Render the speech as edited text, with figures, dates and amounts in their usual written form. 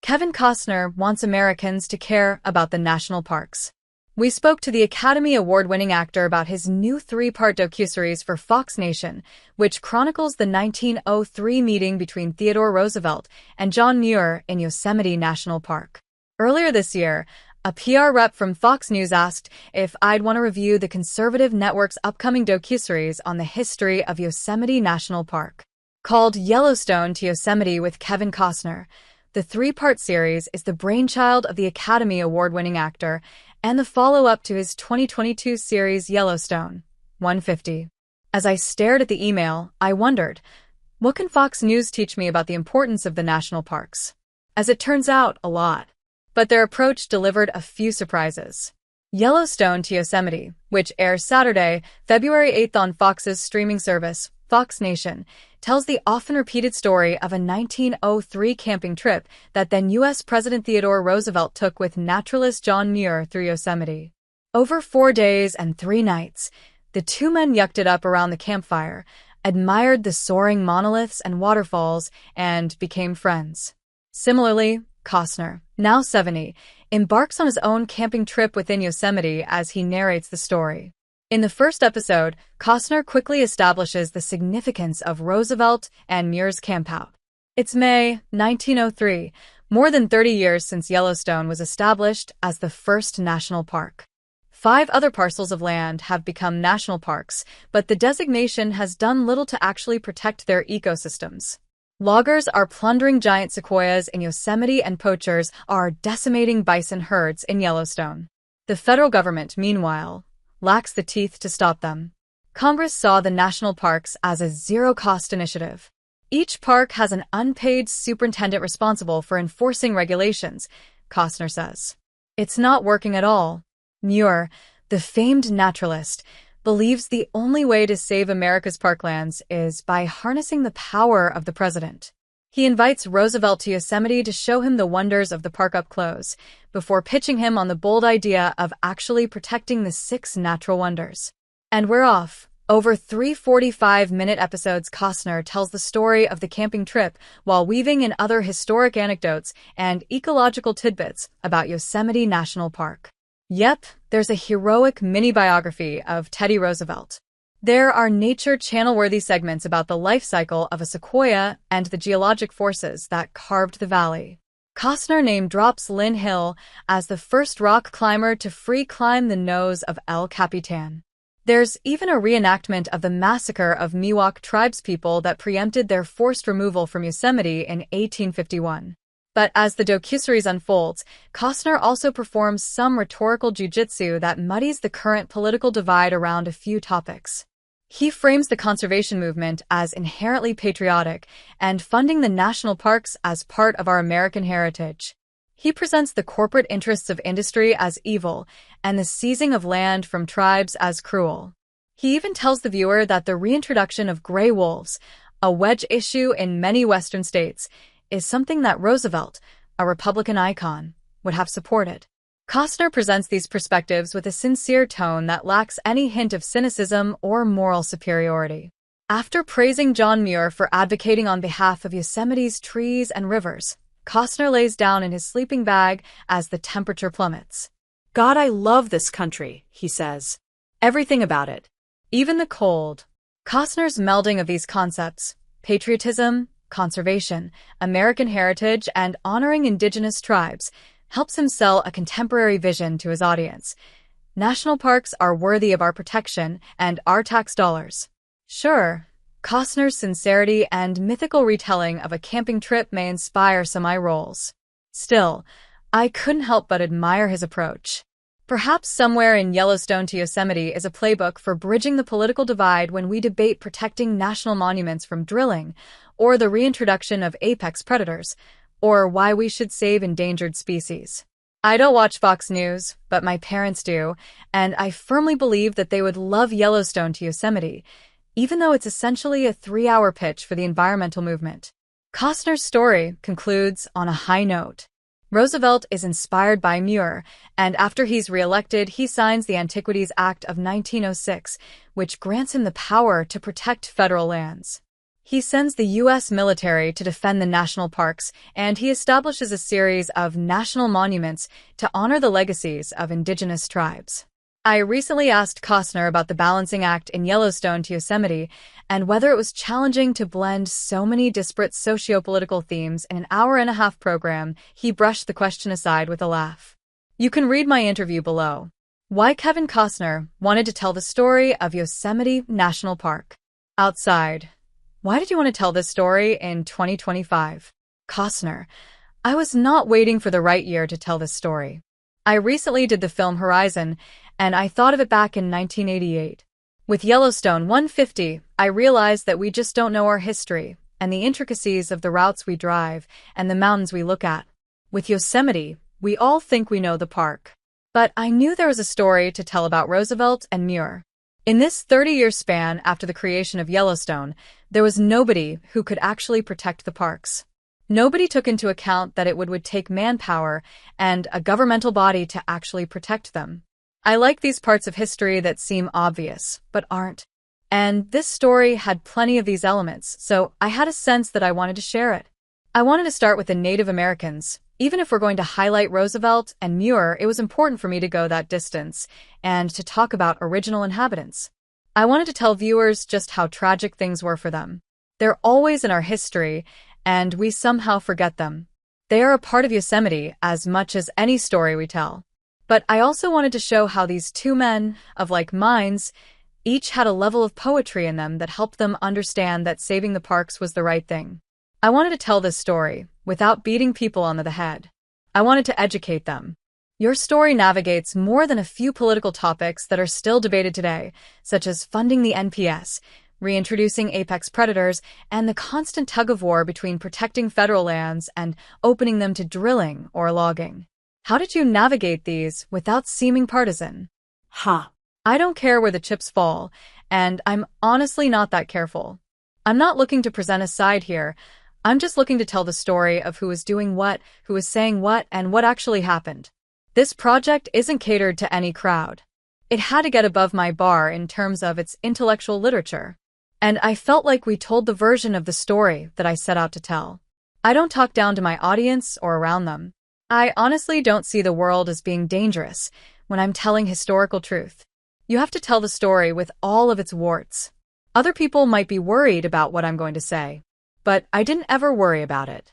Kevin Costner wants Americans to care about the national parks. We spoke to the Academy Award-winning actor about his new three-part docuseries for Fox Nation, which chronicles the 1903 meeting between Theodore Roosevelt and John Muir in Yosemite National Park. Earlier this year, a PR rep from Fox News asked if I'd want to review the conservative network's upcoming docuseries on the history of Yosemite National Park. Called Yellowstone to Yosemite with Kevin Costner, the three-part series is the brainchild of the Academy Award-winning actor and the follow-up to his 2022 series Yellowstone 150. As I stared at the email, I wondered, what can Fox News teach me about the importance of the national parks? As it turns out, a lot. But their approach delivered a few surprises. Yellowstone to Yosemite, which airs Saturday, February 8th on Fox's streaming service, Fox Nation, tells the often-repeated story of a 1903 camping trip that then U.S. President Theodore Roosevelt took with naturalist John Muir through Yosemite. Over 4 days and 3 nights, the two men yucked it up around the campfire, admired the soaring monoliths and waterfalls, and became friends. Similarly, Costner, now 70, embarks on his own camping trip within Yosemite as he narrates the story. In the first episode, Costner quickly establishes the significance of Roosevelt and Muir's campout. It's May 1903, more than 30 years since Yellowstone was established as the first national park. 5 other parcels of land have become national parks, but the designation has done little to actually protect their ecosystems. Loggers are plundering giant sequoias in Yosemite and poachers are decimating bison herds in Yellowstone. The federal government, meanwhile, lacks the teeth to stop them. Congress saw the national parks as a zero-cost initiative. Each park has an unpaid superintendent responsible for enforcing regulations, Costner says. It's not working at all. Muir, the famed naturalist, believes the only way to save America's parklands is by harnessing the power of the president. He invites Roosevelt to Yosemite to show him the wonders of the park up close, before pitching him on the bold idea of actually protecting the 6 natural wonders. And we're off. Over 3 45-minute episodes, Costner tells the story of the camping trip while weaving in other historic anecdotes and ecological tidbits about Yosemite National Park. Yep, there's a heroic mini-biography of Teddy Roosevelt. There are Nature Channel-worthy segments about the life cycle of a sequoia and the geologic forces that carved the valley. Costner name-drops Lynn Hill as the first rock climber to free climb the nose of El Capitan. There's even a reenactment of the massacre of Miwok tribespeople that preempted their forced removal from Yosemite in 1851. But as the docuseries unfolds, Costner also performs some rhetorical jujitsu that muddies the current political divide around a few topics. He frames the conservation movement as inherently patriotic and funding the national parks as part of our American heritage. He presents the corporate interests of industry as evil and the seizing of land from tribes as cruel. He even tells the viewer that the reintroduction of gray wolves, a wedge issue in many Western states, is something that Roosevelt, a Republican icon, would have supported. Costner presents these perspectives with a sincere tone that lacks any hint of cynicism or moral superiority. After praising John Muir for advocating on behalf of Yosemite's trees and rivers, Costner lays down in his sleeping bag as the temperature plummets. God, I love this country, he says. Everything about it. Even the cold. Costner's melding of these concepts, patriotism, conservation, American heritage, and honoring indigenous tribes, helps him sell a contemporary vision to his audience. National parks are worthy of our protection and our tax dollars. Sure, Costner's sincerity and mythical retelling of a camping trip may inspire some eye rolls. Still, I couldn't help but admire his approach. Perhaps somewhere in Yellowstone to Yosemite is a playbook for bridging the political divide when we debate protecting national monuments from drilling, or the reintroduction of apex predators, or why we should save endangered species. I don't watch Fox News, but my parents do, and I firmly believe that they would love Yellowstone to Yosemite, even though it's essentially a 3-hour pitch for the environmental movement. Costner's story concludes on a high note. Roosevelt is inspired by Muir, and after he's reelected, he signs the Antiquities Act of 1906, which grants him the power to protect federal lands. He sends the U.S. military to defend the national parks, and he establishes a series of national monuments to honor the legacies of indigenous tribes. I recently asked Costner about the balancing act in Yellowstone to Yosemite and whether it was challenging to blend so many disparate socio-political themes in an hour-and-a-half program. He brushed the question aside with a laugh. You can read my interview below. Why Kevin Costner wanted to tell the story of Yosemite National Park. Outside. Why did you want to tell this story in 2025? Costner. I was not waiting for the right year to tell this story. I recently did the film Horizon, and I thought of it back in 1988. With Yellowstone 150, I realized that we just don't know our history and the intricacies of the routes we drive and the mountains we look at. With Yosemite, we all think we know the park. But I knew there was a story to tell about Roosevelt and Muir. In this 30-year span after the creation of Yellowstone, there was nobody who could actually protect the parks. Nobody took into account that it would take manpower and a governmental body to actually protect them. I like these parts of history that seem obvious, but aren't. And this story had plenty of these elements, so I had a sense that I wanted to share it. I wanted to start with the Native Americans. Even if we're going to highlight Roosevelt and Muir, it was important for me to go that distance and to talk about original inhabitants. I wanted to tell viewers just how tragic things were for them. They're always in our history, and we somehow forget them. They are a part of Yosemite as much as any story we tell. But I also wanted to show how these two men of like minds each had a level of poetry in them that helped them understand that saving the parks was the right thing. I wanted to tell this story without beating people on the head. I wanted to educate them. Your story navigates more than a few political topics that are still debated today, such as funding the NPS, reintroducing apex predators, and the constant tug-of-war between protecting federal lands and opening them to drilling or logging. How did you navigate these without seeming partisan? I don't care where the chips fall, and I'm honestly not that careful. I'm not looking to present a side here. I'm just looking to tell the story of who is doing what, who is saying what, and what actually happened. This project isn't catered to any crowd. It had to get above my bar in terms of its intellectual literature. And I felt like we told the version of the story that I set out to tell. I don't talk down to my audience or around them. I honestly don't see the world as being dangerous when I'm telling historical truth. You have to tell the story with all of its warts. Other people might be worried about what I'm going to say, but I didn't ever worry about it.